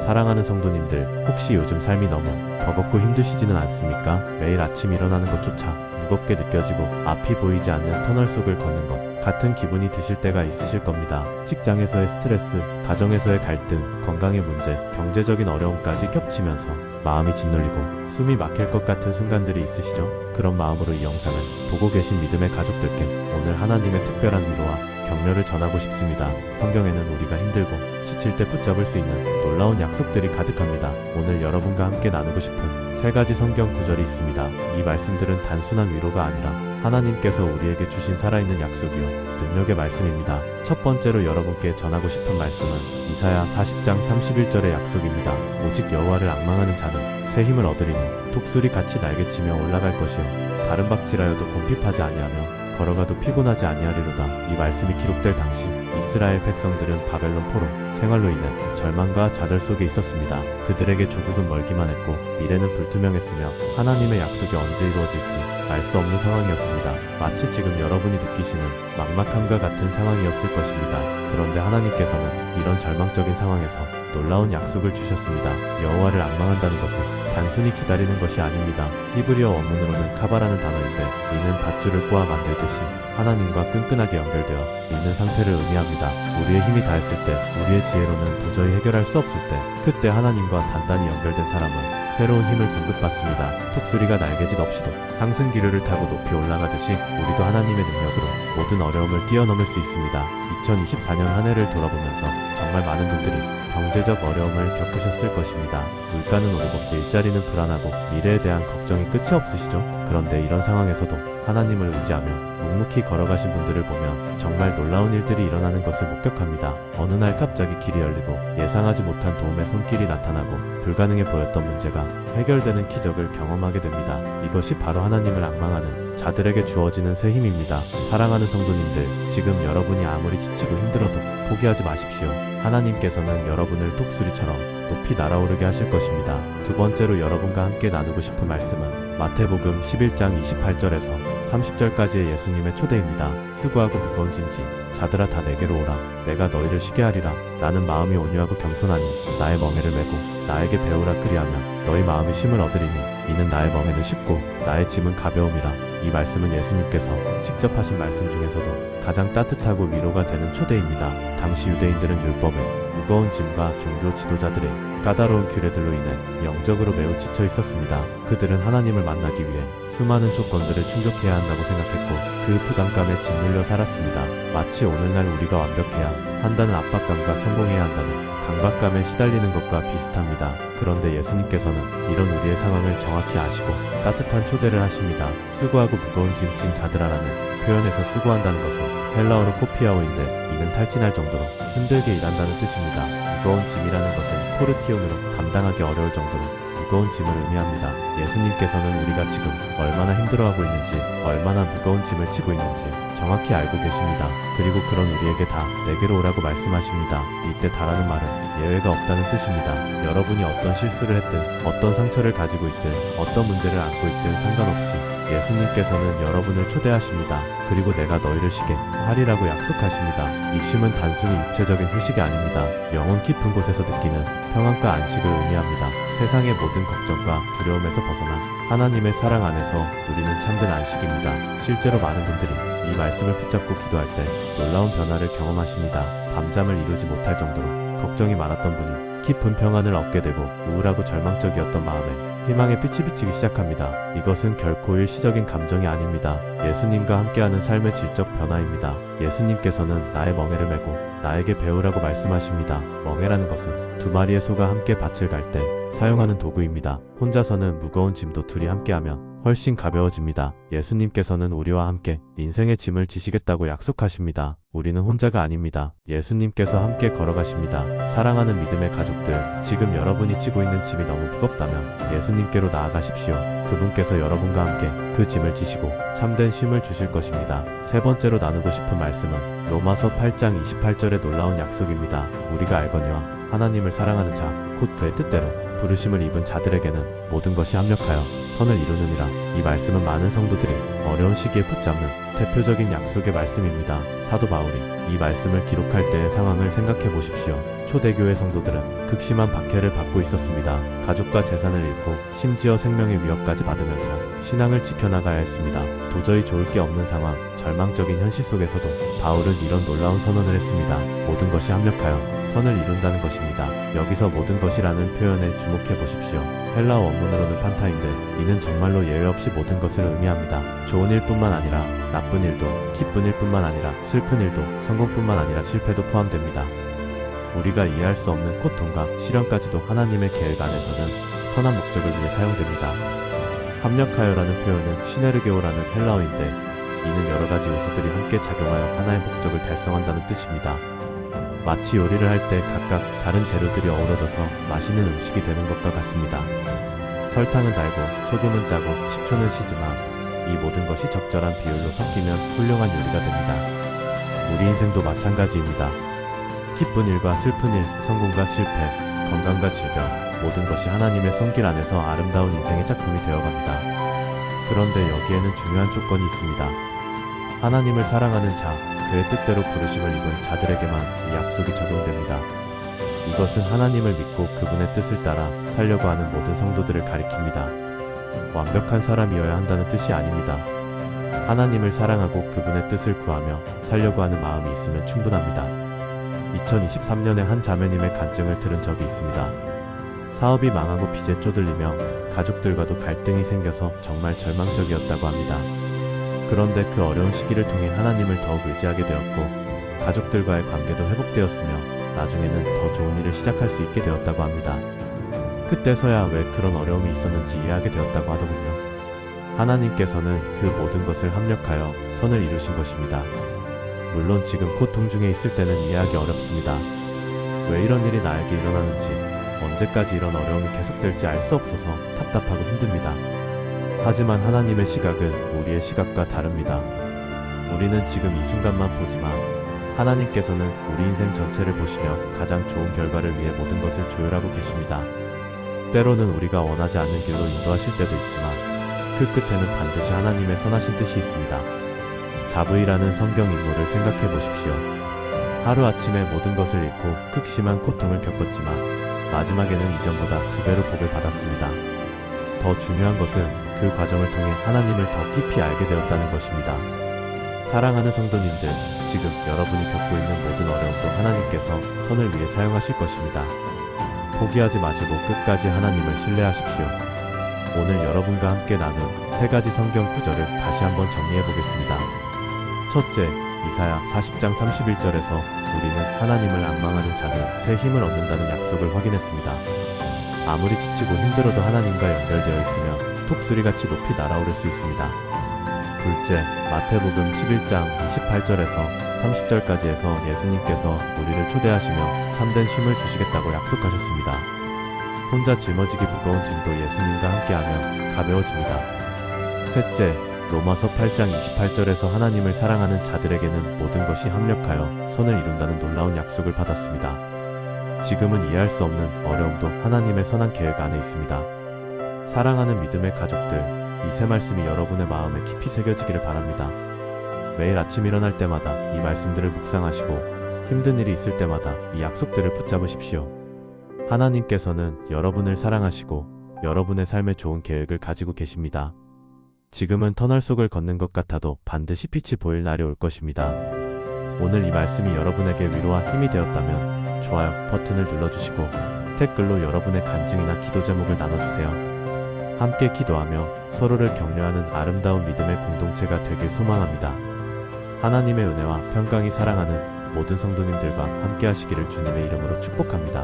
사랑하는 성도님들, 혹시 요즘 삶이 너무 버겁고 힘드시지는 않습니까? 매일 아침 일어나는 것조차 무겁게 느껴지고 앞이 보이지 않는 터널 속을 걷는 것 같은 기분이 드실 때가 있으실 겁니다. 직장에서의 스트레스, 가정에서의 갈등, 건강의 문제, 경제적인 어려움까지 겹치면서 마음이 짓눌리고 숨이 막힐 것 같은 순간들이 있으시죠? 그런 마음으로 이 영상을 보고 계신 믿음의 가족들께 오늘 하나님의 특별한 위로와 격려를 전하고 싶습니다. 성경에는 우리가 힘들고 지칠 때 붙잡을 수 있는 놀라운 약속들이 가득합니다. 오늘 여러분과 함께 나누고 싶은 세 가지 성경 구절이 있습니다. 이 말씀들은 단순한 위로가 아니라 하나님께서 우리에게 주신 살아있는 약속이요 능력의 말씀입니다. 첫 번째로 여러분께 전하고 싶은 말씀은 이사야 40장 31절의 약속입니다. 오직 여호와를 앙망하는 자는 새 힘을 얻으리니 독수리 같이 날개치며 올라갈 것이요 다른 박질하여도 곰핍하지 아니하며 걸어가도 피곤하지 아니하리로다. 이 말씀이 기록될 당시 이스라엘 백성들은 바벨론 포로 생활로 인해 절망과 좌절 속에 있었습니다. 그들에게 조국은 멀기만 했고 미래는 불투명했으며 하나님의 약속이 언제 이루어질지 알 수 없는 상황이었습니다. 마치 지금 여러분이 느끼시는 막막함과 같은 상황이었을 것입니다. 그런데 하나님께서는 이런 절망적인 상황에서 놀라운 약속을 주셨습니다. 여호와를 앙망한다는 것은 단순히 기다리는 것이 아닙니다. 히브리어 원문으로는 카바라는 단어인데 이는 밧줄을 꼬아 만들듯이 하나님과 끈끈하게 연결되어 있는 상태를 의미합니다. 우리의 힘이 다했을 때, 우리의 지혜로는 도저히 해결할 수 없을 때, 그때 하나님과 단단히 연결된 사람은 새로운 힘을 공급받습니다. 독수리가 날개짓 없이도 상승기류를 타고 높이 올라가듯이 우리도 하나님의 능력으로 모든 어려움을 뛰어넘을 수 있습니다. 2024년 한 해를 돌아보면서 정말 많은 분들이 경제적 어려움을 겪으셨을 것입니다. 물가는 오르고 일자리는 불안하고 미래에 대한 걱정이 끝이 없으시죠? 그런데 이런 상황에서도 하나님을 의지하며 묵묵히 걸어가신 분들을 보면 정말 놀라운 일들이 일어나는 것을 목격합니다. 어느 날 갑자기 길이 열리고 예상하지 못한 도움의 손길이 나타나고 불가능해 보였던 문제가 해결되는 기적을 경험하게 됩니다. 이것이 바로 하나님을 앙망하는 자들에게 주어지는 새 힘입니다. 사랑하는 성도님들, 지금 여러분이 아무리 지치고 힘들어도 포기하지 마십시오. 하나님께서는 여러분을 독수리처럼 높이 날아오르게 하실 것입니다. 두 번째로 여러분과 함께 나누고 싶은 말씀은 마태복음 11장 28절에서 30절까지의 예수님의 초대입니다. 수고하고 무거운 짐진 자들아 다 내게로 오라. 내가 너희를 쉬게 하리라. 나는 마음이 온유하고 겸손하니 나의 멍에를 메고 나에게 배우라. 그리하면 너희 마음이 쉼을 얻으리니 이는 나의 멍에는 쉽고 나의 짐은 가벼움이라. 이 말씀은 예수님께서 직접 하신 말씀 중에서도 가장 따뜻하고 위로가 되는 초대입니다. 당시 유대인들은 율법에 무거운 짐과 종교 지도자들의 까다로운 규례들로 인해 영적으로 매우 지쳐 있었습니다. 그들은 하나님을 만나기 위해 수많은 조건들을 충족해야 한다고 생각했고 그 부담감에 짓눌려 살았습니다. 마치 오늘날 우리가 완벽해야 한다는 압박감과 성공해야 한다는 강박감에 시달리는 것과 비슷합니다. 그런데 예수님께서는 이런 우리의 상황을 정확히 아시고 따뜻한 초대를 하십니다. 수고하고 무거운 짐 진 자들아라는 표현에서 수고한다는 것은 헬라어로 코피아오인데 이는 탈진할 정도로 힘들게 일한다는 뜻입니다. 무거운 짐이라는 것은 포르티온으로 감당하기 어려울 정도로 무거운 짐을 의미합니다. 예수님께서는 우리가 지금 얼마나 힘들어하고 있는지, 얼마나 무거운 짐을 지고 있는지 정확히 알고 계십니다. 그리고 그런 우리에게 다 내게로 오라고 말씀하십니다. 이때 다라는 말은 예외가 없다는 뜻입니다. 여러분이 어떤 실수를 했든, 어떤 상처를 가지고 있든, 어떤 문제를 안고 있든 상관없이 예수님께서는 여러분을 초대하십니다. 그리고 내가 너희를 쉬게 하리라고 약속하십니다. 이 쉼은 단순히 육체적인 휴식이 아닙니다. 영혼 깊은 곳에서 느끼는 평안과 안식을 의미합니다. 세상의 모든 걱정과 두려움에서 벗어나 하나님의 사랑 안에서 누리는 참된 안식입니다. 실제로 많은 분들이 이 말씀을 붙잡고 기도할 때 놀라운 변화를 경험하십니다. 밤잠을 이루지 못할 정도로 걱정이 많았던 분이 깊은 평안을 얻게 되고 우울하고 절망적이었던 마음에 희망의 빛이 비치기 시작합니다. 이것은 결코 일시적인 감정이 아닙니다. 예수님과 함께하는 삶의 질적 변화입니다. 예수님께서는 나의 멍에를 메고 나에게 배우라고 말씀하십니다. 멍에라는 것은 두 마리의 소가 함께 밭을 갈 때 사용하는 도구입니다. 혼자서는 무거운 짐도 둘이 함께하면 훨씬 가벼워집니다. 예수님께서는 우리와 함께 인생의 짐을 지시겠다고 약속하십니다. 우리는 혼자가 아닙니다. 예수님께서 함께 걸어가십니다. 사랑하는 믿음의 가족들, 지금 여러분이 지고 있는 짐이 너무 무겁다면 예수님께로 나아가십시오. 그분께서 여러분과 함께 그 짐을 지시고 참된 쉼을 주실 것입니다. 세 번째로 나누고 싶은 말씀은 로마서 8장 28절의 놀라운 약속입니다. 우리가 알거니와 하나님을 사랑하는 자, 곧 그의 뜻대로 부르심을 입은 자들에게는 모든 것이 합력하여 선을 이루느니라. 이 말씀은 많은 성도들이 어려운 시기에 붙잡는 대표적인 약속의 말씀입니다. 사도 바울이 이 말씀을 기록할 때의 상황을 생각해 보십시오. 초대교회 성도들은 극심한 박해를 받고 있었습니다. 가족과 재산을 잃고 심지어 생명의 위협까지 받으면서 신앙을 지켜나가야 했습니다. 도저히 좋을 게 없는 상황, 절망적인 현실 속에서도 바울은 이런 놀라운 선언을 했습니다. 모든 것이 합력하여 선을 이룬다는 것입니다. 여기서 모든 것이라는 표현에 주목해 보십시오. 헬라어 원문으로는 판타인데 이는 정말로 예외 없이 모든 것을 의미합니다. 좋은 일뿐만 아니라 나쁜 일도, 기쁜 일뿐만 아니라 슬픈 일도, 성공뿐만 아니라 실패도 포함됩니다. 우리가 이해할 수 없는 고통과 시련까지도 하나님의 계획 안에서는 선한 목적을 위해 사용됩니다. 합력하여라는 표현은 시네르게오라는 헬라어인데 이는 여러 가지 요소들이 함께 작용하여 하나의 목적을 달성한다는 뜻입니다. 마치 요리를 할 때 각각 다른 재료들이 어우러져서 맛있는 음식이 되는 것과 같습니다. 설탕은 달고 소금은 짜고 식초는 시지만 이 모든 것이 적절한 비율로 섞이면 훌륭한 요리가 됩니다. 우리 인생도 마찬가지입니다. 기쁜 일과 슬픈 일, 성공과 실패, 건강과 질병, 모든 것이 하나님의 손길 안에서 아름다운 인생의 작품이 되어갑니다. 그런데 여기에는 중요한 조건이 있습니다. 하나님을 사랑하는 자, 그의 뜻대로 부르심을 입은 자들에게만 이 약속이 적용됩니다. 이것은 하나님을 믿고 그분의 뜻을 따라 살려고 하는 모든 성도들을 가리킵니다. 완벽한 사람이어야 한다는 뜻이 아닙니다. 하나님을 사랑하고 그분의 뜻을 구하며 살려고 하는 마음이 있으면 충분합니다. 2023년에 한 자매님의 간증을 들은 적이 있습니다. 사업이 망하고 빚에 쪼들리며 가족들과도 갈등이 생겨서 정말 절망적이었다고 합니다. 그런데 그 어려운 시기를 통해 하나님을 더욱 의지하게 되었고 가족들과의 관계도 회복되었으며 나중에는 더 좋은 일을 시작할 수 있게 되었다고 합니다. 그때서야 왜 그런 어려움이 있었는지 이해하게 되었다고 하더군요. 하나님께서는 그 모든 것을 합력하여 선을 이루신 것입니다. 물론 지금 고통 중에 있을 때는 이해하기 어렵습니다. 왜 이런 일이 나에게 일어나는지, 언제까지 이런 어려움이 계속될지 알 수 없어서 답답하고 힘듭니다. 하지만 하나님의 시각은 우리의 시각과 다릅니다. 우리는 지금 이 순간만 보지만 하나님께서는 우리 인생 전체를 보시며 가장 좋은 결과를 위해 모든 것을 조율하고 계십니다. 때로는 우리가 원하지 않는 길로 인도하실 때도 있지만 그 끝에는 반드시 하나님의 선하신 뜻이 있습니다. 자브이라는 성경 인물을 생각해 보십시오. 하루아침에 모든 것을 잃고 극심한 고통을 겪었지만 마지막에는 이전보다 2배로 복을 받았습니다. 더 중요한 것은 그 과정을 통해 하나님을 더 깊이 알게 되었다는 것입니다. 사랑하는 성도님들, 지금 여러분이 겪고 있는 모든 어려움도 하나님께서 선을 위해 사용하실 것입니다. 포기하지 마시고 끝까지 하나님을 신뢰하십시오. 오늘 여러분과 함께 나눈 3가지 성경 구절을 다시 한번 정리해 보겠습니다. 첫째, 이사야 40장 31절에서 우리는 하나님을 앙망하는 자는 새 힘을 얻는다는 약속을 확인했습니다. 아무리 지치고 힘들어도 하나님과 연결되어 있으면 독수리같이 높이 날아오를 수 있습니다. 둘째, 마태복음 11장 28절에서 30절까지 해서 예수님께서 우리를 초대하시며 참된 쉼을 주시겠다고 약속하셨습니다. 혼자 짊어지기 무거운 짐도 예수님과 함께하면 가벼워집니다. 셋째, 로마서 8장 28절에서 하나님을 사랑하는 자들에게는 모든 것이 합력하여 선을 이룬다는 놀라운 약속을 받았습니다. 지금은 이해할 수 없는 어려움도 하나님의 선한 계획 안에 있습니다. 사랑하는 믿음의 가족들, 이 세 말씀이 여러분의 마음에 깊이 새겨지기를 바랍니다. 매일 아침 일어날 때마다 이 말씀들을 묵상하시고 힘든 일이 있을 때마다 이 약속들을 붙잡으십시오. 하나님께서는 여러분을 사랑하시고 여러분의 삶에 좋은 계획을 가지고 계십니다. 지금은 터널 속을 걷는 것 같아도 반드시 빛이 보일 날이 올 것입니다. 오늘 이 말씀이 여러분에게 위로와 힘이 되었다면 좋아요 버튼을 눌러주시고 댓글로 여러분의 간증이나 기도 제목을 나눠주세요. 함께 기도하며 서로를 격려하는 아름다운 믿음의 공동체가 되길 소망합니다. 하나님의 은혜와 평강이 사랑하는 모든 성도님들과 함께 하시기를 주님의 이름으로 축복합니다.